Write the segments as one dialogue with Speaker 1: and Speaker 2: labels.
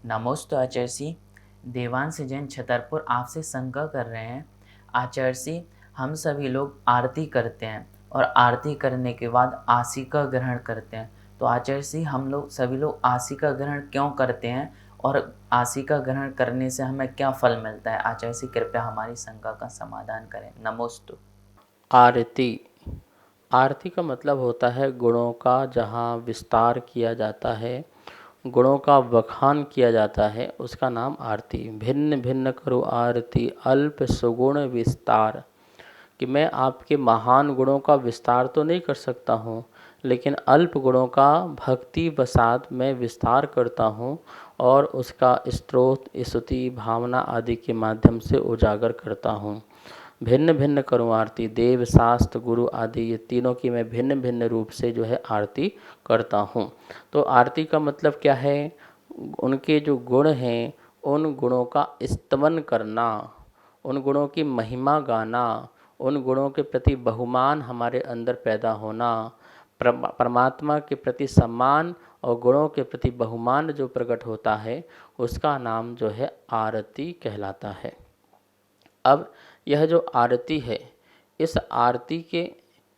Speaker 1: नमोस्तु आचार्य। देवांश जैन छतरपुर आपसे शंका कर रहे हैं। आचार्य, हम सभी लोग आरती करते हैं और आरती करने के बाद आसिका ग्रहण करते हैं। तो आचार्य, हम लोग सभी लोग आसिका ग्रहण क्यों करते हैं और आसिका ग्रहण करने से हमें क्या फल मिलता है? आचार्य, कृपया हमारी शंका का समाधान करें। नमोस्तु।
Speaker 2: आरती आरती का मतलब होता है गुणों का जहाँ विस्तार किया जाता है, गुणों का बखान किया जाता है, उसका नाम आरती। भिन्न भिन्न करो आरती अल्प सुगुण विस्तार, कि मैं आपके महान गुणों का विस्तार तो नहीं कर सकता हूँ, लेकिन अल्प गुणों का भक्ति वसात मैं विस्तार करता हूँ और उसका स्तोत्र स्तुति भावना आदि के माध्यम से उजागर करता हूँ। भिन्न भिन्न करूँ आरती, देव शास्त्र गुरु आदि ये तीनों की मैं भिन्न भिन्न रूप से जो है आरती करता हूँ। तो आरती का मतलब क्या है? उनके जो गुण हैं उन गुणों का स्तवन करना, उन गुणों की महिमा गाना, उन गुणों के प्रति बहुमान हमारे अंदर पैदा होना, परमात्मा के प्रति सम्मान और गुणों के प्रति बहुमान जो प्रकट होता है उसका नाम जो है आरती कहलाता है। अब यह जो आरती है, इस आरती के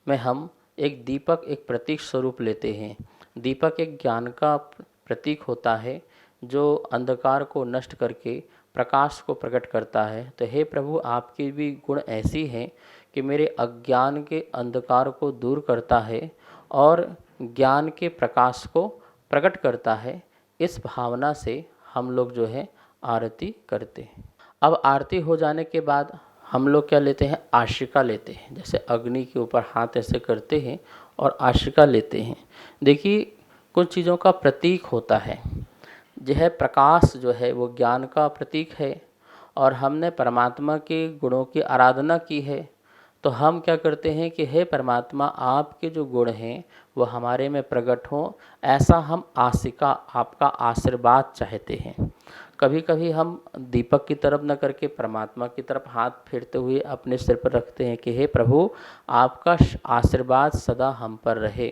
Speaker 2: में हम एक दीपक एक प्रतीक स्वरूप लेते हैं। दीपक एक ज्ञान का प्रतीक होता है जो अंधकार को नष्ट करके प्रकाश को प्रकट करता है। तो हे प्रभु, आपके भी गुण ऐसी हैं कि मेरे अज्ञान के अंधकार को दूर करता है और ज्ञान के प्रकाश को प्रकट करता है। इस भावना से हम लोग जो है आरती करते हैं। अब आरती हो जाने के बाद हम लोग क्या लेते हैं? आशिका लेते हैं। जैसे अग्नि के ऊपर हाथ ऐसे करते हैं और आशिका लेते हैं। देखिए, कुछ चीज़ों का प्रतीक होता है। यह प्रकाश जो है वो ज्ञान का प्रतीक है और हमने परमात्मा के गुणों की आराधना की है। तो हम क्या करते हैं कि हे परमात्मा, आपके जो गुण हैं वो हमारे में प्रकट हों, ऐसा हम आशिका आपका आशीर्वाद चाहते हैं। कभी कभी हम दीपक की तरफ न करके परमात्मा की तरफ हाथ फेरते हुए अपने सिर पर रखते हैं कि हे प्रभु, आपका आशीर्वाद सदा हम पर रहे,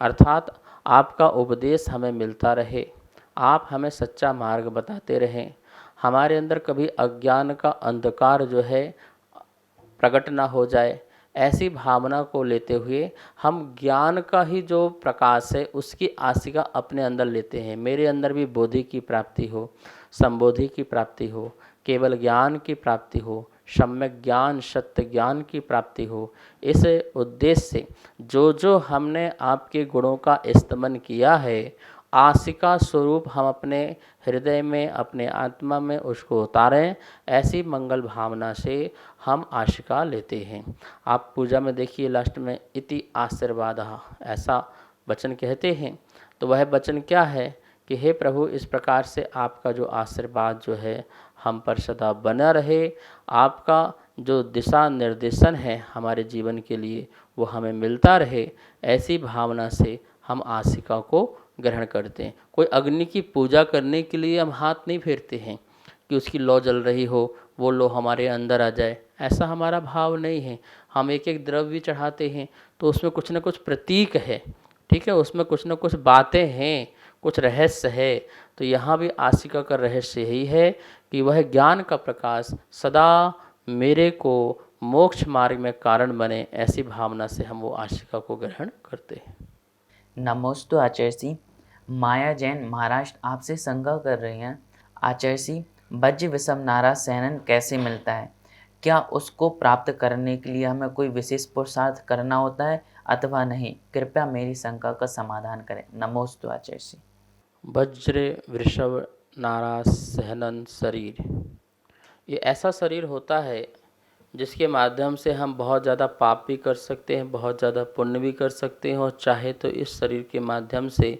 Speaker 2: अर्थात आपका उपदेश हमें मिलता रहे, आप हमें सच्चा मार्ग बताते रहें, हमारे अंदर कभी अज्ञान का अंधकार जो है प्रकट ना हो जाए। ऐसी भावना को लेते हुए हम ज्ञान का ही जो प्रकाश है उसकी आशिका अपने अंदर लेते हैं। मेरे अंदर भी बोधि की प्राप्ति हो, संबोधि की प्राप्ति हो, केवल ज्ञान की प्राप्ति हो, सम्यक ज्ञान सत्य ज्ञान की प्राप्ति हो। इस उद्देश्य से जो जो हमने आपके गुणों का स्तमन किया है, आशिका स्वरूप हम अपने हृदय में अपने आत्मा में उसको उतारें। ऐसी मंगल भावना से हम आशिका लेते हैं। आप पूजा में देखिए लास्ट में इति आशीर्वादः ऐसा वचन कहते हैं। तो वह वचन क्या है कि हे प्रभु, इस प्रकार से आपका जो आशीर्वाद जो है हम पर सदा बना रहे, आपका जो दिशा निर्देशन है हमारे जीवन के लिए वो हमें मिलता रहे। ऐसी भावना से हम आशिका को ग्रहण करते हैं। कोई अग्नि की पूजा करने के लिए हम हाथ नहीं फेरते हैं कि उसकी लौ जल रही हो, वो लो हमारे अंदर आ जाए, ऐसा हमारा भाव नहीं है। हम एक एक द्रव्य चढ़ाते हैं तो उसमें कुछ न कुछ प्रतीक है, ठीक है, उसमें कुछ न कुछ बातें हैं, कुछ रहस्य है। तो यहाँ भी आशिका का रहस्य यही है कि वह ज्ञान का प्रकाश सदा मेरे को मोक्ष मार्ग में कारण बने। ऐसी भावना से हम वो आशिका को ग्रहण करते हैं।
Speaker 1: नमोस्तु आचार्य। माया जैन महाराष्ट्र आपसे शंका कर रही हैं। आचार्य, वज्र विषम नारा सहनन कैसे मिलता है? क्या उसको प्राप्त करने के लिए हमें कोई विशेष पुरुषार्थ करना होता है अथवा नहीं? कृपया मेरी शंका का समाधान करें। नमोस्तु आचार्य।
Speaker 2: वज्र वृषभ नारा सहनन शरीर, ये ऐसा शरीर होता है जिसके माध्यम से हम बहुत ज़्यादा पाप भी कर सकते हैं, बहुत ज़्यादा पुण्य भी कर सकते हैं और चाहे तो इस शरीर के माध्यम से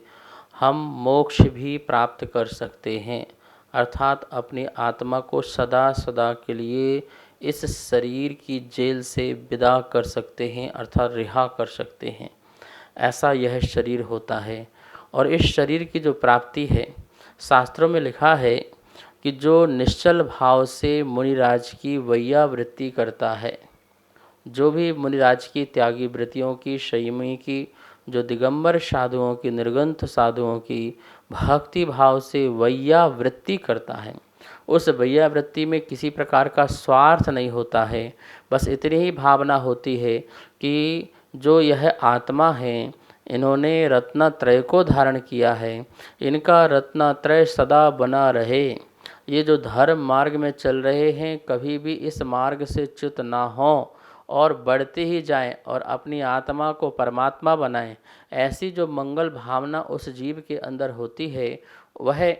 Speaker 2: हम मोक्ष भी प्राप्त कर सकते हैं। अर्थात अपनी आत्मा को सदा सदा के लिए इस शरीर की जेल से विदा कर सकते हैं, अर्थात रिहा कर सकते हैं। ऐसा यह शरीर होता है। और इस शरीर की जो प्राप्ति है, शास्त्रों में लिखा है कि जो निश्चल भाव से मुनिराज की वैयावृत्ति करता है, जो भी मुनिराज की त्यागी वृत्तियों की, संयमी की, जो दिगंबर साधुओं की, निर्ग्रंथ साधुओं की भक्ति भाव से वैयावृत्ति करता है। उस वैयावृत्ति में किसी प्रकार का स्वार्थ नहीं होता है, बस इतनी ही भावना होती है कि जो यह आत्मा है, इन्होंने रत्नत्रय को धारण किया है, इनका रत्नत्रय सदा बना रहे। ये जो धर्म मार्ग में चल रहे हैं, कभी भी इस मार्ग से च्युत ना हों और बढ़ते ही जाएं और अपनी आत्मा को परमात्मा बनाएं। ऐसी जो मंगल भावना उस जीव के अंदर होती है, वह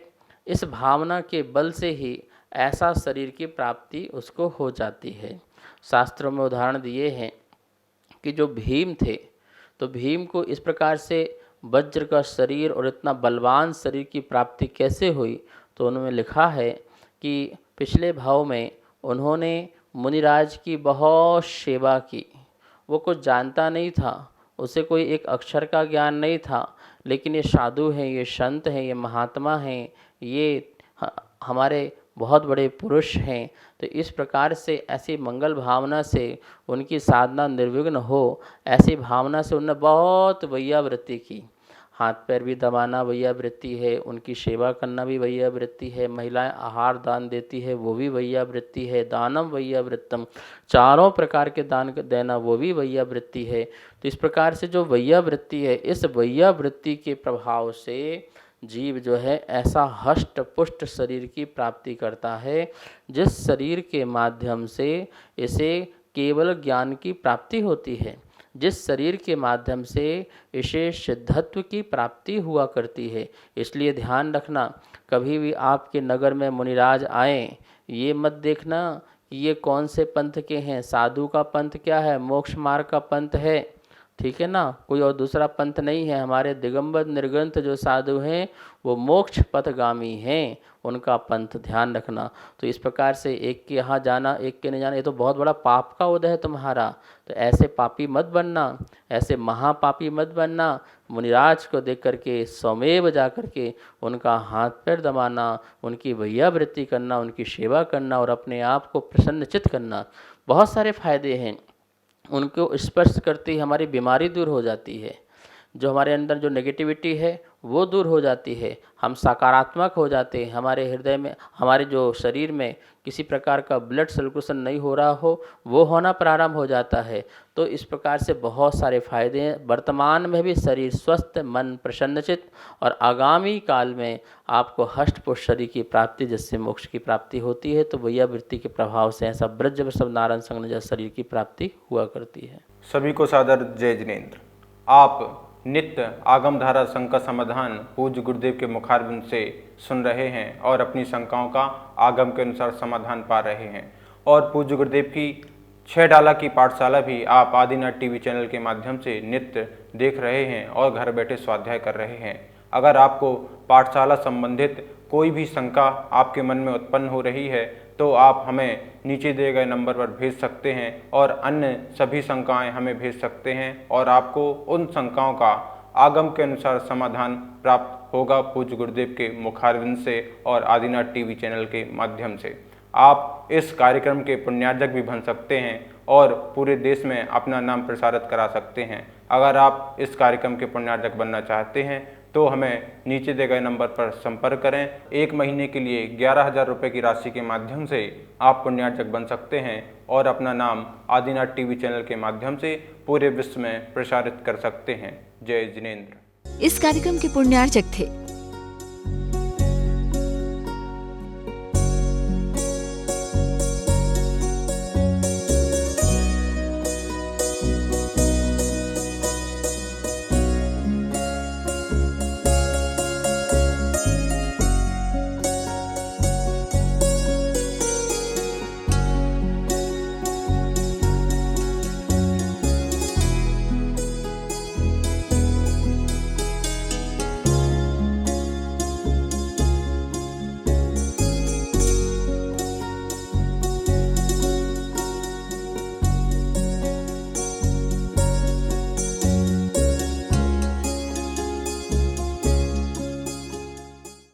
Speaker 2: इस भावना के बल से ही ऐसा शरीर की प्राप्ति उसको हो जाती है। शास्त्रों में उदाहरण दिए हैं कि जो भीम थे, तो भीम को इस प्रकार से वज्र का शरीर और इतना बलवान शरीर की प्राप्ति कैसे हुई, तो उन्होंने लिखा है कि पिछले भाव में उन्होंने मुनिराज की बहुत सेवा की। वो कुछ जानता नहीं था, उसे कोई एक अक्षर का ज्ञान नहीं था, लेकिन ये साधु हैं, ये संत हैं, ये महात्मा हैं, ये हमारे बहुत बड़े पुरुष हैं। तो इस प्रकार से ऐसी मंगल भावना से उनकी साधना निर्विघ्न हो, ऐसी भावना से उन्होंने बहुत वैयावृत्ति की। हाथ पैर भी दबाना वैयावृत्ति है, उनकी सेवा करना भी वैयावृत्ति है, महिलाएं आहार दान देती है वो भी वैयावृत्ति है, दानम वैयावृत्तम, चारों प्रकार के दान देना वो भी वैयावृत्ति है। तो इस प्रकार से जो वैयावृत्ति है, इस वैयावृत्ति के प्रभाव से जीव जो है ऐसा हष्ट पुष्ट शरीर की प्राप्ति करता है, जिस शरीर के माध्यम से इसे केवल ज्ञान की प्राप्ति होती है, जिस शरीर के माध्यम से इसे सिद्धत्व की प्राप्ति हुआ करती है। इसलिए ध्यान रखना, कभी भी आपके नगर में मुनिराज आए, ये मत देखना कि ये कौन से पंथ के हैं। साधु का पंथ क्या है? मोक्ष मार्ग का पंथ है, ठीक है ना, कोई और दूसरा पंथ नहीं है। हमारे दिगंबर निर्ग्रंथ जो साधु हैं वो मोक्ष पथगामी हैं, उनका पंथ ध्यान रखना। तो इस प्रकार से एक के यहाँ जाना एक के नहीं जाना, ये तो बहुत बड़ा पाप का उदय है तुम्हारा। तो ऐसे पापी मत बनना, ऐसे महापापी मत बनना। मुनिराज को देख करके स्वमेव जा करके उनका हाथ पैर दबाना, उनकी वैयावृत्ति करना, उनकी सेवा करना और अपने आप को प्रसन्नचित करना। बहुत सारे फायदे हैं, उनको स्पर्श करते ही हमारी बीमारी दूर हो जाती है, जो हमारे अंदर जो नेगेटिविटी है वो दूर हो जाती है, हम सकारात्मक हो जाते हैं। हमारे हृदय में, हमारे जो शरीर में किसी प्रकार का ब्लड सर्कुलेशन नहीं हो रहा हो, वो होना प्रारंभ हो जाता है। तो इस प्रकार से बहुत सारे फायदे हैं। वर्तमान में भी शरीर स्वस्थ, मन प्रसन्नचित, और आगामी काल में आपको हष्ट पुष्ट शरीर की प्राप्ति, जिससे मोक्ष की प्राप्ति होती है। तो वैयावृत्ति के प्रभाव से ऐसा ब्रज सब नारायण संग जैसा शरीर की प्राप्ति हुआ करती है।
Speaker 3: सभी को सादर जय जिनेंद्र। आप नित्य आगम धारा संघ का समाधान पूज्य गुरुदेव के मुखारबिंद से सुन रहे हैं और अपनी शंकाओं का आगम के अनुसार समाधान पा रहे हैं। और पूज्य गुरुदेव की 6 डाला की पाठशाला भी आप आदिनाथ टीवी चैनल के माध्यम से नित्य देख रहे हैं और घर बैठे स्वाध्याय कर रहे हैं। अगर आपको पाठशाला संबंधित कोई भी शंका आपके मन में उत्पन्न हो रही है तो आप हमें नीचे दिए गए नंबर पर भेज सकते हैं और अन्य सभी शंकाएं हमें भेज सकते हैं और आपको उन शंकाओं का आगम के अनुसार समाधान प्राप्त होगा पूज्य गुरुदेव के मुखारविंद से और आदिनाथ टीवी चैनल के माध्यम से। आप इस कार्यक्रम के पुण्यार्जक भी बन सकते हैं और पूरे देश में अपना नाम प्रसारित करा सकते हैं। अगर आप इस कार्यक्रम के पुण्यार्जक बनना चाहते हैं तो हमें नीचे दिए गए नंबर पर संपर्क करें। 1 महीने के लिए 11,000 रुपये की राशि के माध्यम से आप पुण्यार्जक बन सकते हैं और अपना नाम आदिनाथ टीवी चैनल के माध्यम से पूरे विश्व में प्रसारित कर सकते हैं। जय जिनेंद्र।
Speaker 4: इस कार्यक्रम के पुण्यार्जक थे